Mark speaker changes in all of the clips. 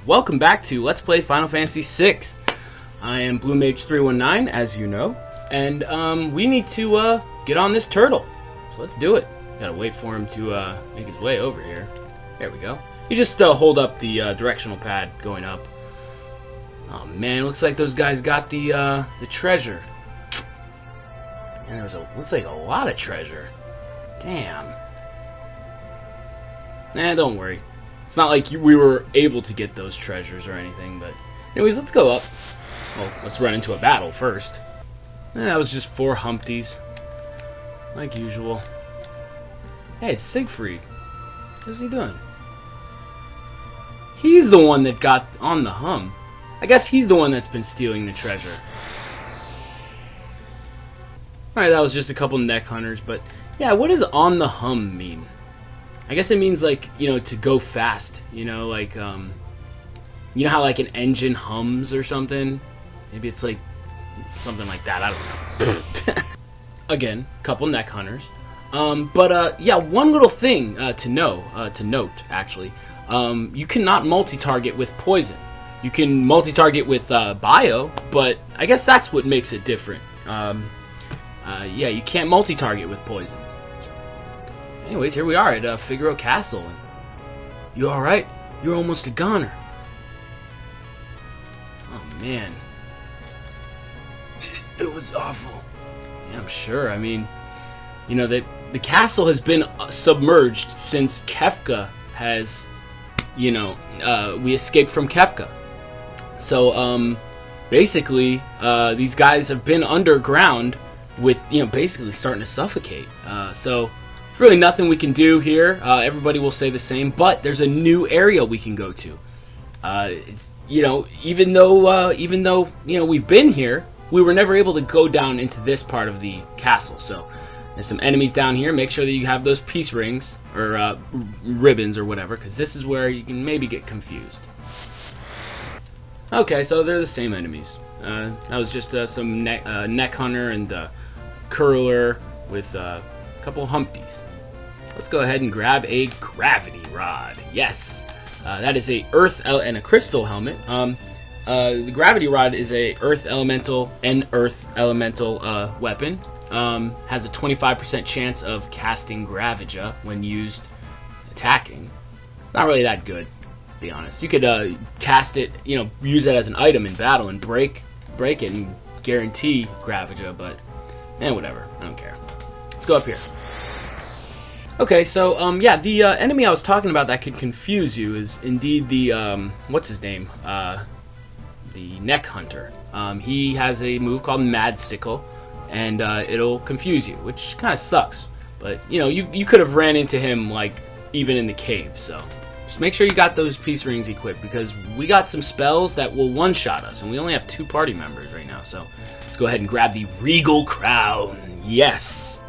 Speaker 1: welcome back to Let's Play Final Fantasy VI. I am Blue Mage 319, as you know, and we need to get on this turtle. So let's do it. Gotta wait for him to make his way over here. There we go. You just hold up the directional pad going up. Oh man, looks like those guys got the treasure. And looks like a lot of treasure. Damn. Nah, don't worry. It's not like we were able to get those treasures or anything, but... Anyways, let's go up. Well, let's run into a battle first. That was just 4 Humpties. Like usual. Hey, it's Siegfried. What's he doing? He's the one that got on the hum. I guess he's the one that's been stealing the treasure. Alright, that was just a couple neck hunters, but... Yeah, what does on the hum mean? I guess it means, like, you know, to go fast. You know, like, you know how, like, an engine hums or something? Maybe it's, like, something like that. I don't know. Again, couple neck hunters. Yeah, one little thing to note, actually. You cannot multi-target with poison. You can multi-target with bio, but I guess that's what makes it different. Yeah, you can't multi-target with poison. Anyways, here we are at Figaro Castle. You alright? You're almost a goner. Oh, man. It was awful. Yeah, I'm sure. I mean, you know, the castle has been submerged since Kefka has, you know, we escaped from Kefka. So, basically, these guys have been underground with, you know, basically starting to suffocate. So... really nothing we can do here. Everybody will say the same, but there's a new area we can go to. It's, you know, even though you know we've been here, we were never able to go down into this part of the castle. So there's some enemies down here. Make sure that you have those peace rings or ribbons or whatever, because this is where you can maybe get confused. Okay, so they're the same enemies. That was just some neck hunter and curler with. Couple Humpties. Let's go ahead and grab a gravity rod. Yes, that is a earth and a crystal helmet. The gravity rod is a earth elemental weapon. Has a 25% chance of casting Gravija when used attacking. Not really that good, to be honest. You could cast it, you know, use it as an item in battle and break it and guarantee Gravija, but whatever. I don't care. Let's go up here. Okay, so, yeah, the enemy I was talking about that could confuse you is indeed the, what's his name? The Neck Hunter. He has a move called Mad Sickle, and it'll confuse you, which kind of sucks. But, you know, you could have ran into him, like, even in the cave, so... just make sure you got those peace rings equipped, because we got some spells that will one-shot us, and we only have 2 party members right now, so... let's go ahead and grab the Regal Crown. Yes!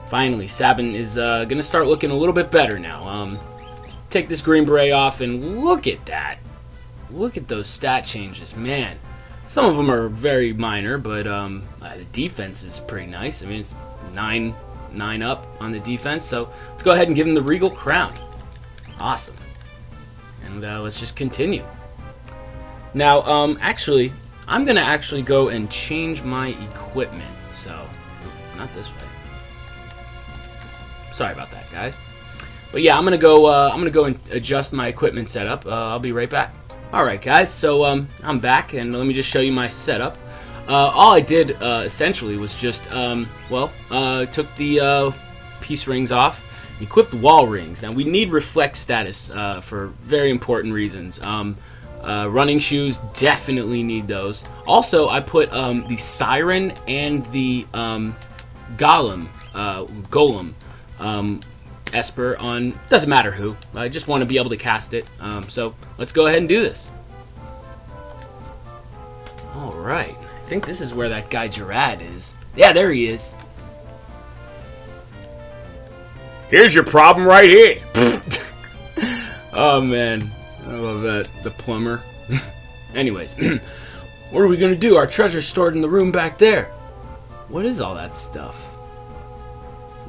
Speaker 1: Finally, Sabin is going to start looking a little bit better now. Take this green beret off, and look at that. Look at those stat changes, man. Some of them are very minor, but the defense is pretty nice. I mean, it's 9 up on the defense, so let's go ahead and give him the Regal Crown. Awesome. And let's just continue. Now, actually, I'm going to actually go and change my equipment. So, not this way. Sorry about that, guys. But yeah, I'm gonna go and adjust my equipment setup. I'll be right back. All right, guys. So I'm back, and let me just show you my setup. All I did essentially was just took the peace rings off, equipped wall rings. Now we need reflect status for very important reasons. Running shoes, definitely need those. Also, I put the siren and the golem. Esper on, doesn't matter who. I just want to be able to cast it. So let's go ahead and do this. Alright. I think this is where that guy Gerad is. Yeah, there he is. Here's your problem right here. Oh man. I love that. The plumber. Anyways. What are we going to do? Our treasure's stored in the room back there. What is all that stuff?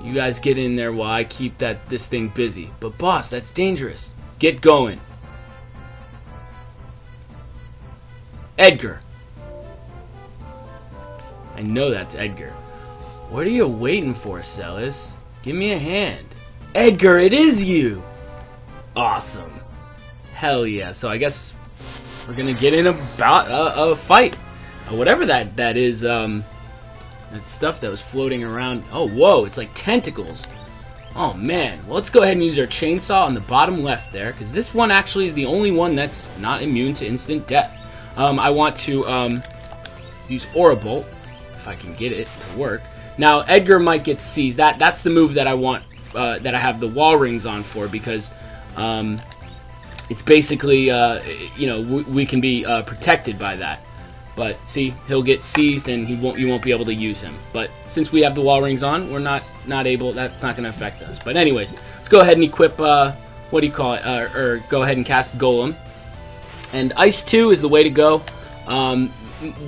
Speaker 1: You guys get in there while I keep this thing busy. But boss, that's dangerous. Get going. Edgar. I know that's Edgar. What are you waiting for, Celis? Give me a hand. Edgar, it is you! Awesome. Hell yeah. So I guess we're gonna get in a fight. Whatever that is, that stuff that was floating around. Oh, whoa, it's like tentacles. Oh, man. Well, let's go ahead and use our chainsaw on the bottom left there, because this one actually is the only one that's not immune to instant death. I want to use Aura Bolt, if I can get it to work. Now, Edgar might get seized. That's the move that I want, that I have the wall rings on for, because it's basically, we can be protected by that. But see, he'll get seized and you won't be able to use him. But since we have the wall rings on, we're not able. That's not going to affect us. But anyways, let's go ahead and equip. What do you call it? Or go ahead and cast Golem. And Ice 2 is the way to go.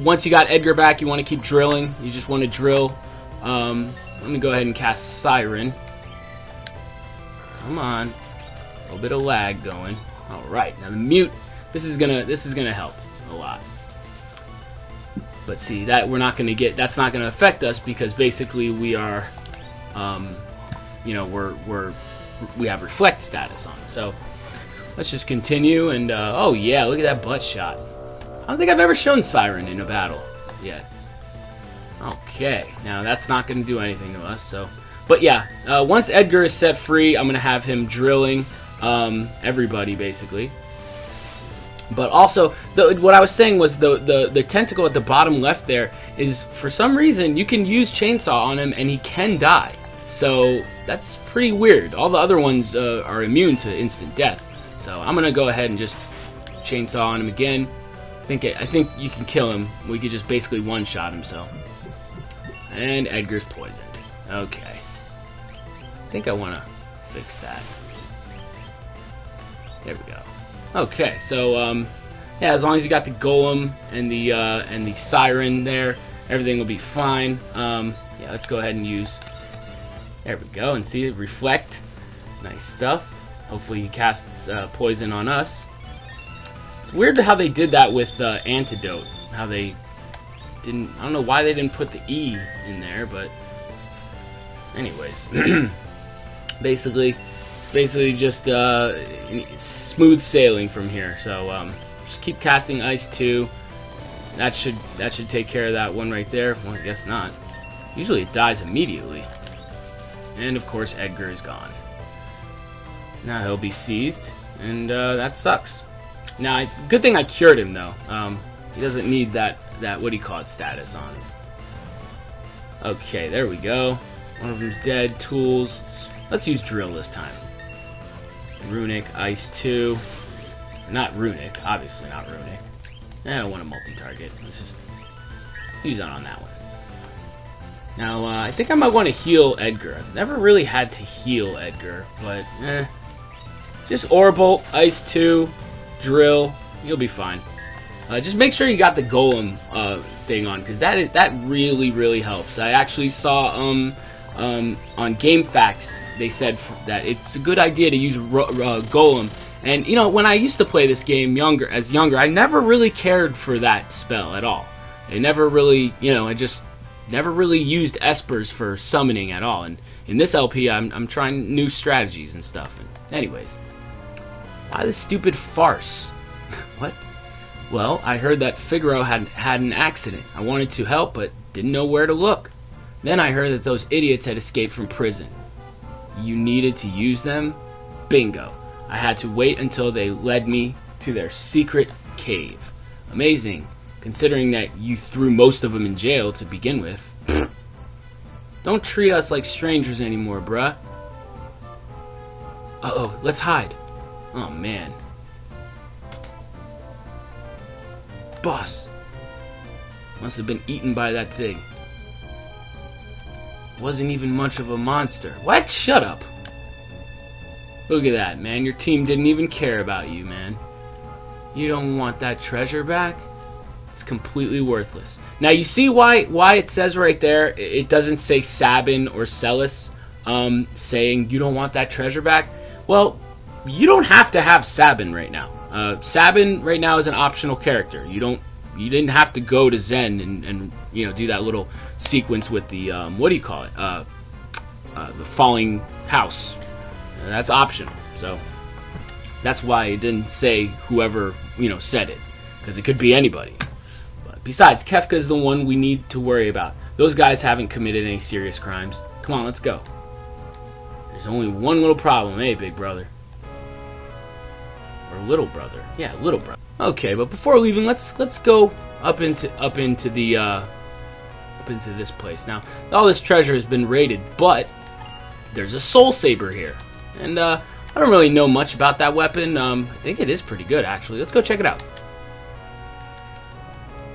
Speaker 1: Once you got Edgar back, you want to keep drilling. You just want to drill. Let me go ahead and cast Siren. Come on, a little bit of lag going. All right, now the mute. This is gonna help a lot. But see, that we're not going to get. That's not going to affect us because basically we are, we have reflect status on. So let's just continue. And oh yeah, look at that butt shot. I don't think I've ever shown Siren in a battle yet. Okay, now that's not going to do anything to us. So, but yeah, once Edgar is set free, I'm going to have him drilling everybody basically. But also, what I was saying was the tentacle at the bottom left there is, for some reason, you can use chainsaw on him and he can die. So that's pretty weird. All the other ones are immune to instant death. So I'm gonna go ahead and just chainsaw on him again. I think you can kill him. We could just basically one-shot him. So, and Edgar's poisoned. Okay. I think I want to fix that. There we go. Okay, so yeah, as long as you got the Golem and the Siren there, everything will be fine. Yeah, let's go ahead and use. There we go, and see it reflect. Nice stuff. Hopefully he casts poison on us. It's weird how they did that with Antidote. How they didn't. I don't know why they didn't put the E in there, but anyways, basically just smooth sailing from here. So just keep casting Ice 2. That should take care of that one right there. Well, I guess not. Usually it dies immediately. And of course Edgar is gone. Now he'll be seized, and that sucks. Now, good thing I cured him though. He doesn't need that what do you call it status on him. Okay, there we go. One of them's dead. Tools. Let's use drill this time. Runic, Ice 2. Not Runic, obviously not Runic. I don't want to multi-target. Let's just use that on that one. Now, I think I might want to heal Edgar. I've never really had to heal Edgar, but just Aura Bolt, Ice 2, Drill, you'll be fine. Just make sure you got the Golem thing on, because that really helps. I actually saw on GameFAQs, they said that it's a good idea to use Golem. And, you know, when I used to play this game younger, I never really cared for that spell at all. I never really, I just never really used Espers for summoning at all. And in this LP, I'm trying new strategies and stuff. And anyways, why this stupid farce? What? Well, I heard that Figaro had an accident. I wanted to help, but didn't know where to look. Then I heard that those idiots had escaped from prison. You needed to use them? Bingo. I had to wait until they led me to their secret cave. Amazing, considering that you threw most of them in jail to begin with. Don't treat us like strangers anymore, bruh. Uh-oh, let's hide. Oh, man. Boss. Must have been eaten by that thing. Wasn't even much of a monster. What? Shut up. Look at that, man. Your team didn't even care about you, man. You don't want that treasure back? It's completely worthless. Now, you see why it says right there, it doesn't say Sabin or Celis saying you don't want that treasure back? Well, you don't have to have Sabin right now. Sabin right now is an optional character. You You didn't have to go to Zen and you know, do that little sequence with the what do you call it? The falling house. That's optional. So that's why it didn't say whoever, you know, said it, because it could be anybody. But besides, Kefka is the one we need to worry about. Those guys haven't committed any serious crimes. Come on, let's go. There's only one little problem, eh, big brother? Or little brother? Yeah, little brother. Okay, but before leaving, let's go up into this place. Now, all this treasure has been raided, but there's a soul saber here, and I don't really know much about that weapon. I think it is pretty good, actually. Let's go check it out.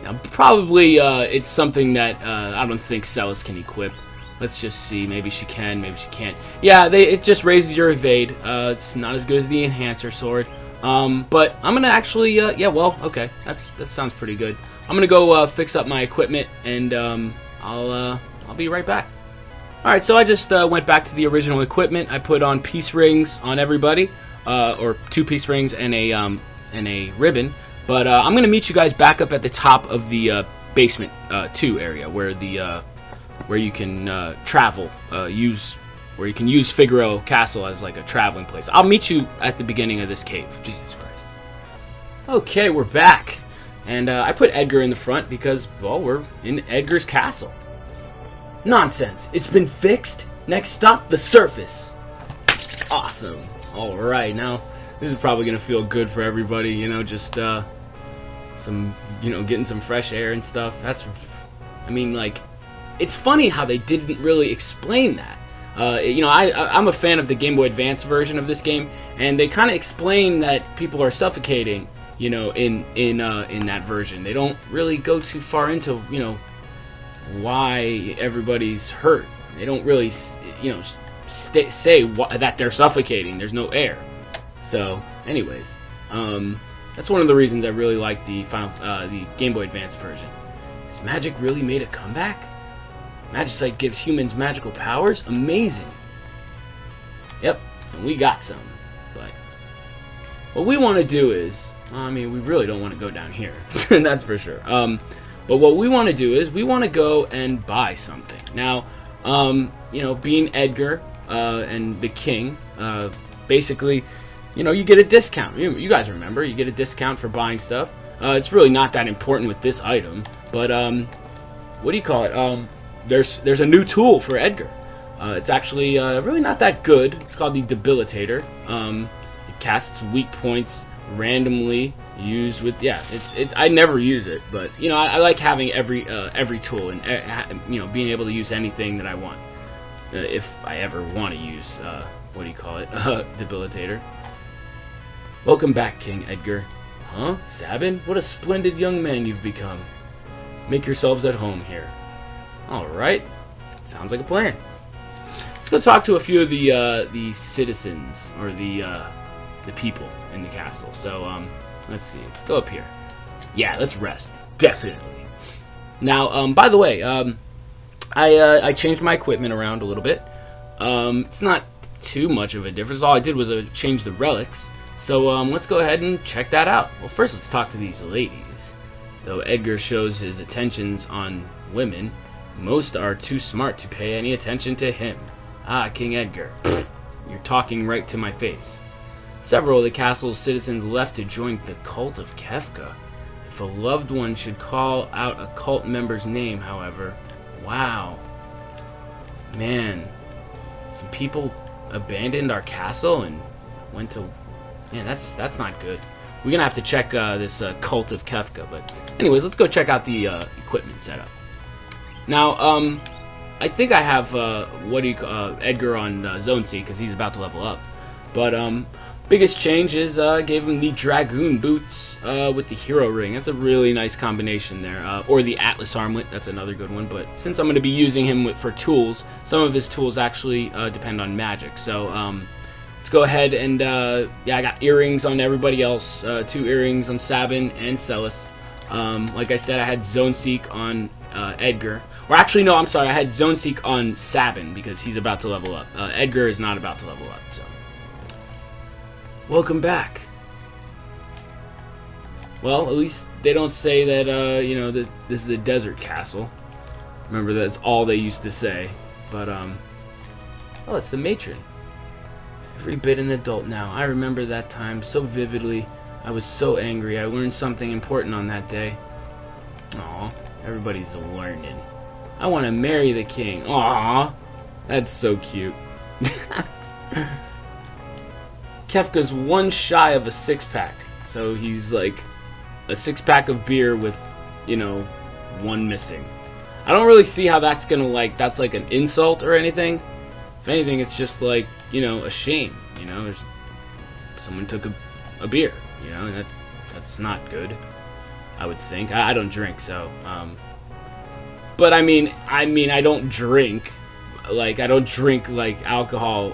Speaker 1: Now, probably it's something that I don't think Celis can equip. Let's just see. Maybe she can, maybe she can't. Yeah, it just raises your evade. It's not as good as the enhancer sword. But I'm gonna actually, yeah, well, okay, that sounds pretty good. I'm gonna go fix up my equipment, and I'll be right back. All right, so I just went back to the original equipment. I put on peace rings on everybody, or 2 peace rings and a ribbon. But I'm gonna meet you guys back up at the top of the basement 2 area, where you can travel, where you can use Figaro Castle as like a traveling place. I'll meet you at the beginning of this cave. Jesus Christ. Okay, we're back. And I put Edgar in the front because, well, we're in Edgar's castle. Nonsense. It's been fixed. Next stop, the surface. Awesome. Alright, now this is probably going to feel good for everybody, you know, just some, you know, getting some fresh air and stuff. I mean, like, it's funny how they didn't really explain that. You know, I'm a fan of the Game Boy Advance version of this game, and they kind of explain that people are suffocating, you know, in that version. They don't really go too far into, you know, why everybody's hurt. They don't really, you know, say that they're suffocating. There's no air. So, anyways, that's one of the reasons I really like the Game Boy Advance version. Has magic really made a comeback? Magicite gives humans magical powers? Amazing. Yep, and we got some. But what we want to do is, I mean, we really don't want to go down here. That's for sure. But what we want to do is we want to go and buy something. Now, you know, being Edgar and the king, basically, you know, you get a discount. You guys remember, you get a discount for buying stuff. It's really not that important with this item, but what do you call it? There's a new tool for Edgar. It's actually really not that good. It's called the Debilitator. It casts weak points randomly, used with, yeah. I never use it, but you know, I like having every tool and you know, being able to use anything that I want, if I ever want to use what do you call it? Debilitator. Welcome back, King Edgar. Huh, Sabin? What a splendid young man you've become. Make yourselves at home here. Alright, sounds like a plan. Let's go talk to a few of the citizens, or the people in the castle. So, let's see, let's go up here. Yeah, let's rest. Definitely. Now, by the way, I changed my equipment around a little bit. It's not too much of a difference. All I did was change the relics. So, let's go ahead and check that out. Well, first let's talk to these ladies. Though Edgar shows his attentions on women, most are too smart to pay any attention to him. Ah, King Edgar. You're talking right to my face. Several of the castle's citizens left to join the cult of Kefka. If a loved one should call out a cult member's name, however, wow. Man, some people abandoned our castle and went to... Man, that's not good. We're gonna have to check this cult of Kefka, but anyways, let's go check out the equipment setup. Now, I think I have Edgar on Zone C because he's about to level up. But biggest change is gave him the Dragoon boots with the Hero Ring. That's a really nice combination there. Or the Atlas Armlet. That's another good one. But since I'm going to be using him for tools, some of his tools actually depend on magic. So let's go ahead and yeah, I got earrings on everybody else. 2 earrings on Sabin and Celis. Like I said, I had Zone Seek on Edgar. Or actually, no, I'm sorry. I had Zone Seek on Sabin because he's about to level up. Edgar is not about to level up. So, welcome back. Well, at least they don't say that, you know, that this is a desert castle. Remember, that's all they used to say. But, oh, it's the matron. Every bit an adult now. I remember that time so vividly. I was so angry. I learned something important on that day. Aw, everybody's learning. I want to marry the king. Aw, that's so cute. Kefka's one shy of a six-pack. So he's like a six-pack of beer with, you know, one missing. I don't really see how that's gonna, like, that's like an insult or anything. If anything, it's just like, you know, a shame. You know, there's someone took a beer. You know, and that's not good. I would think. I don't drink, so. But I mean, I don't drink. Like, I don't drink like alcohol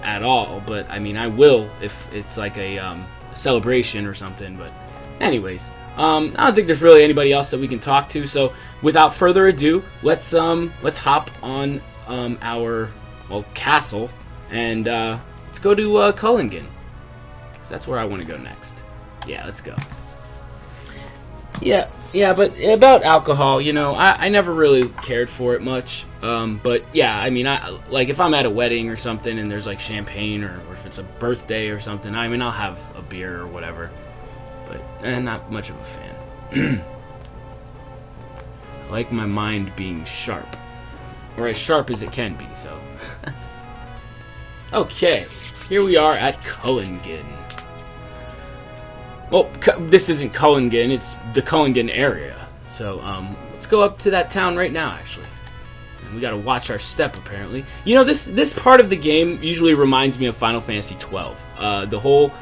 Speaker 1: at all. But I mean, I will if it's like a celebration or something. But anyways, I don't think there's really anybody else that we can talk to. So without further ado, let's hop on our castle and let's go to Cullingen. That's where I want to go next. Yeah, let's go. Yeah, but about alcohol, you know, I never really cared for it much. But yeah, I mean, like if I'm at a wedding or something and there's like champagne or if it's a birthday or something, I mean, I'll have a beer or whatever. But not much of a fan. I like my mind being sharp. Or as sharp as it can be, so. Okay, here we are at Cullingen. Well, this isn't Cullingen, it's the Cullingen area. So, let's go up to that town right now, actually. And we gotta watch our step, apparently. You know, this part of the game usually reminds me of Final Fantasy XII. The whole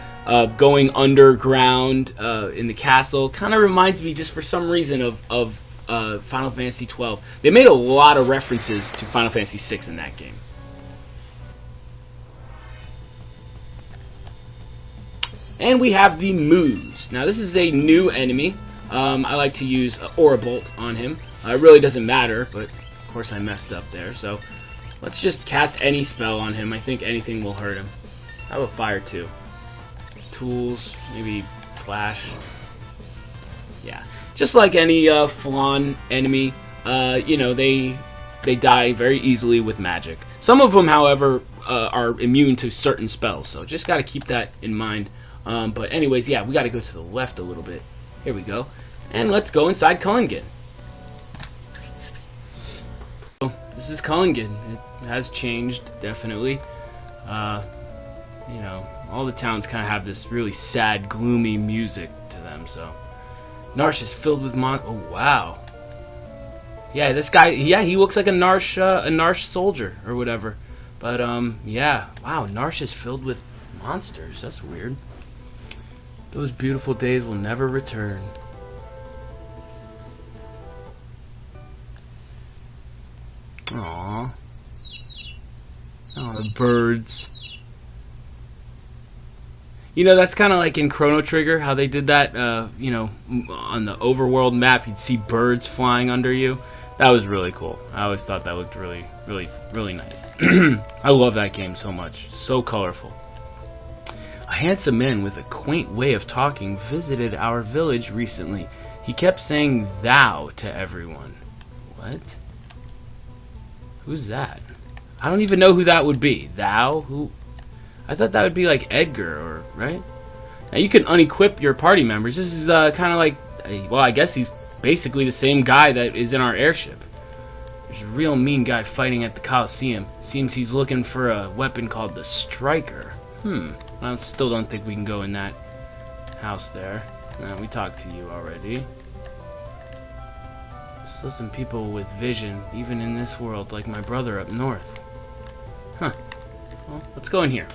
Speaker 1: going underground in the castle kind of reminds me, just for some reason, of Final Fantasy XII. They made a lot of references to Final Fantasy VI in that game. And we have the Moose. Now, this is a new enemy. I like to use Aura Bolt on him. It really doesn't matter, but of course I messed up there. So let's just cast any spell on him. I think anything will hurt him. How about Fire too? Tools, maybe Flash. Yeah, just like any Flan enemy, you know, they die very easily with magic. Some of them, however, are immune to certain spells. So just got to keep that in mind. But anyways, yeah, we got to go to the left a little bit. Here we go. And let's go inside Cullingen. So, this is Cullingen. It has changed, definitely. You know, all the towns kind of have this really sad, gloomy music to them, so. Narsh is filled with oh, wow. Yeah, this guy, yeah, he looks like a Narsh soldier, or whatever. But, yeah. Wow, Narsh is filled with monsters. That's weird. Those beautiful days will never return. Aww. Oh, the birds. You know, that's kind of like in Chrono Trigger, how they did that, you know, on the overworld map, you'd see birds flying under you. That was really cool. I always thought that looked really, really, really nice. I love that game so much. So colorful. A handsome man with a quaint way of talking visited our village recently. He kept saying thou to everyone. What? Who's that? I don't even know who that would be. Thou? Who? I thought that would be like Edgar, or right? Now you can unequip your party members. This is kind of like, well, I guess he's basically the same guy that is in our airship. There's a real mean guy fighting at the Coliseum. Seems he's looking for a weapon called the Striker. I still don't think we can go in that house there. No, we talked to you already. Still some people with vision, even in this world, like my brother up north. Huh. Well, let's go in here.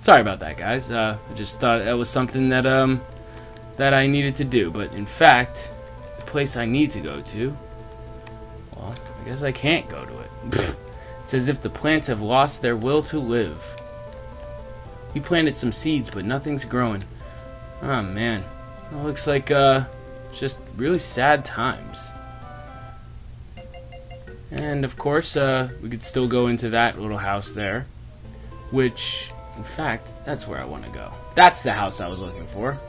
Speaker 1: Sorry about that, guys. I just thought that was something that that I needed to do. But in fact, the place I need to go to, well, I guess I can't go to it. It's as if the plants have lost their will to live. We planted some seeds, but nothing's growing. Oh man, it looks like just really sad times. And of course, we could still go into that little house there, which In fact, that's where I want to go. That's the house I was looking for.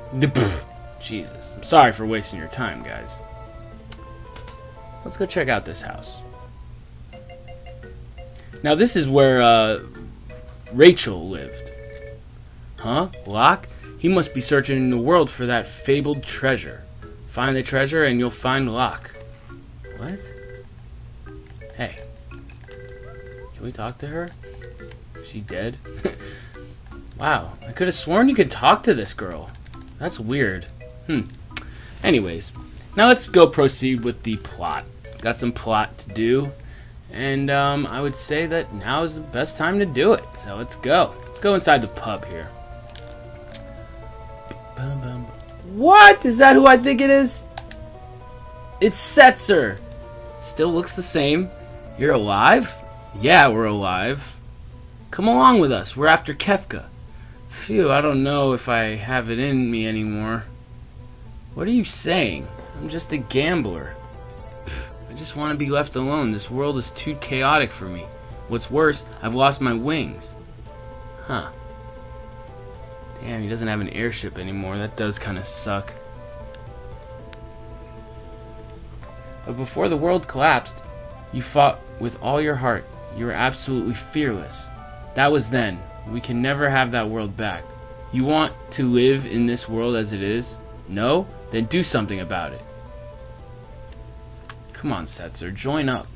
Speaker 1: Jesus. I'm sorry for wasting your time, guys. Let's go check out this house. Now, this is where Rachel lived. Huh? Locke? He must be searching in the world for that fabled treasure. Find the treasure and you'll find Locke. What? Hey. Can we talk to her? Is she dead? Wow. I could have sworn you could talk to this girl. That's weird. Anyways. Now let's go proceed with the plot. Got some plot to do. And I would say that now is the best time to do it. So let's go. Let's go inside the pub here. What? Is that who I think it is? It's Setzer. Still looks the same. You're alive? Yeah, we're alive. Come along with us. We're after Kefka. Phew, I don't know if I have it in me anymore. What are you saying? I'm just a gambler. I just want to be left alone. This world is too chaotic for me. What's worse, I've lost my wings. Huh. Damn, he doesn't have an airship anymore. That does kind of suck. But before the world collapsed, you fought with all your heart. You were absolutely fearless. That was then. We can never have that world back. You want to live in this world as it is? No? Then do something about it. Come on, Setzer, join up.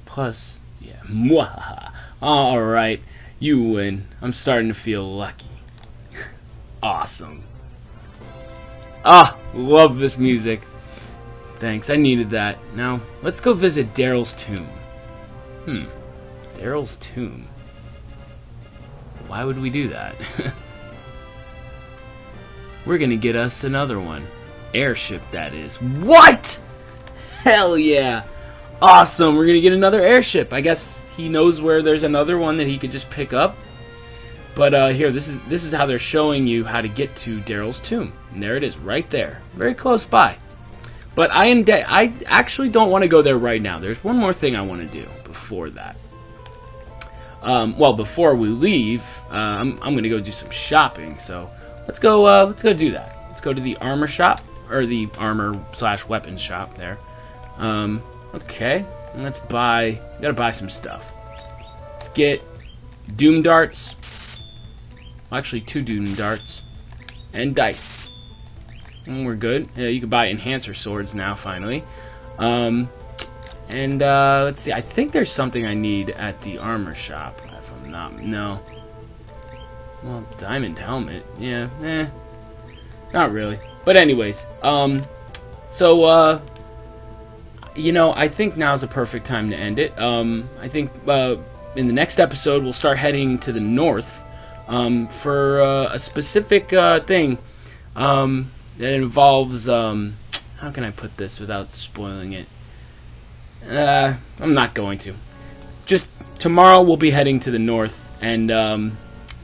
Speaker 1: Plus, yeah, mwahaha. Alright, you win. I'm starting to feel lucky. Awesome. Love this music. Thanks, I needed that. Now, let's go visit Daryl's tomb. Daryl's tomb. Why would we do that? We're gonna get us another one. Airship, that is. What? Hell yeah. Awesome, we're gonna get another airship. I guess he knows where there's another one that he could just pick up. But here, this is how they're showing you how to get to Daryl's tomb. And there it is, right there. Very close by. But I actually don't want to go there right now. There's one more thing I want to do before that. Well, before we leave, I'm gonna go do some shopping. So let's go do that. Let's go to the armor shop, or the armor/weapons shop there. Okay, and let's buy. Gotta buy some stuff. Let's get doom darts. Well, actually, 2 doom darts and dice. And we're good. Yeah, you can buy enhancer swords now. Finally. And let's see. I think there's something I need at the armor shop. If I'm not, no. Well, diamond helmet. Yeah, not really. But anyways, you know, I think now's a perfect time to end it. I think in the next episode we'll start heading to the north for a specific thing that involves. How can I put this without spoiling it? I'm not going to. Just tomorrow we'll be heading to the north, and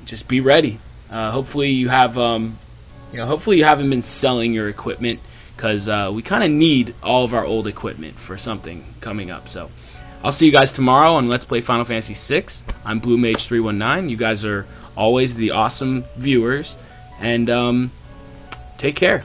Speaker 1: just be ready. Hopefully you have, hopefully you haven't been selling your equipment, because we kind of need all of our old equipment for something coming up. So I'll see you guys tomorrow on Let's Play Final Fantasy VI. I'm BlueMage319. You guys are always the awesome viewers, and take care.